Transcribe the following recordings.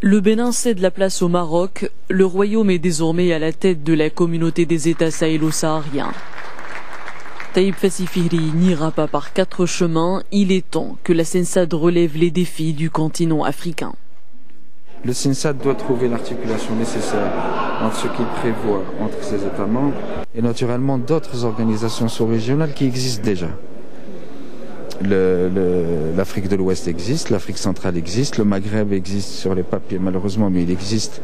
Le Bénin cède la place au Maroc. Le royaume est désormais à la tête de la communauté des États sahélo-sahariens. Taïb Fassifihri n'ira pas par quatre chemins. Il est temps que la CENSAD relève les défis du continent africain. Le CENSAD doit trouver l'articulation nécessaire entre ce qu'il prévoit entre ses États membres et naturellement d'autres organisations sous-régionales qui existent déjà. L'Afrique de l'Ouest existe, l'Afrique centrale existe, le Maghreb existe sur les papiers malheureusement, mais il existe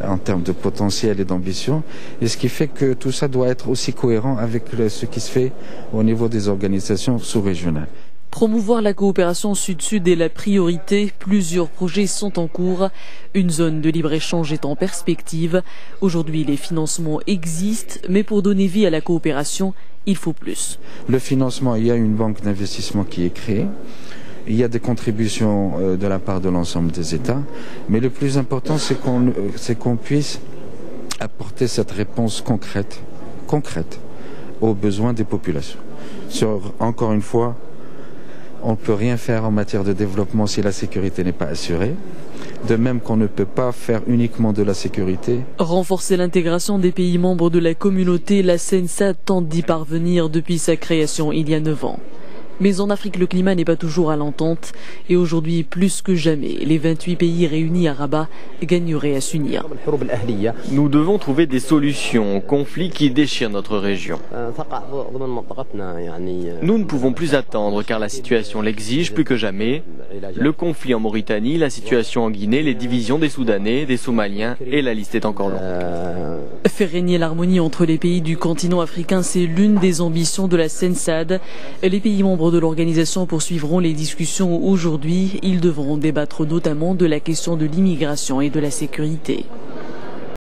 en termes de potentiel et d'ambition. Et ce qui fait que tout ça doit être aussi cohérent avec ce qui se fait au niveau des organisations sous-régionales. Promouvoir la coopération sud-sud est la priorité. Plusieurs projets sont en cours. Une zone de libre-échange est en perspective. Aujourd'hui, les financements existent, mais pour donner vie à la coopération, il faut plus. Le financement, il y a une banque d'investissement qui est créée. Il y a des contributions de la part de l'ensemble des États. Mais le plus important, c'est qu'on puisse apporter cette réponse concrète aux besoins des populations. Encore une fois, on ne peut rien faire en matière de développement si la sécurité n'est pas assurée. De même qu'on ne peut pas faire uniquement de la sécurité. Renforcer l'intégration des pays membres de la communauté, la CENSAD tente d'y parvenir depuis sa création il y a 9 ans. Mais en Afrique, le climat n'est pas toujours à l'entente. Et aujourd'hui, plus que jamais, les 28 pays réunis à Rabat gagneraient à s'unir. Nous devons trouver des solutions aux conflits qui déchirent notre région. Nous ne pouvons plus attendre car la situation l'exige plus que jamais. Le conflit en Mauritanie, la situation en Guinée, les divisions des Soudanais, des Somaliens et la liste est encore longue. Faire régner l'harmonie entre les pays du continent africain, c'est l'une des ambitions de la CENSAD. Les pays membres de l'organisation poursuivront les discussions aujourd'hui. Ils devront débattre notamment de la question de l'immigration et de la sécurité.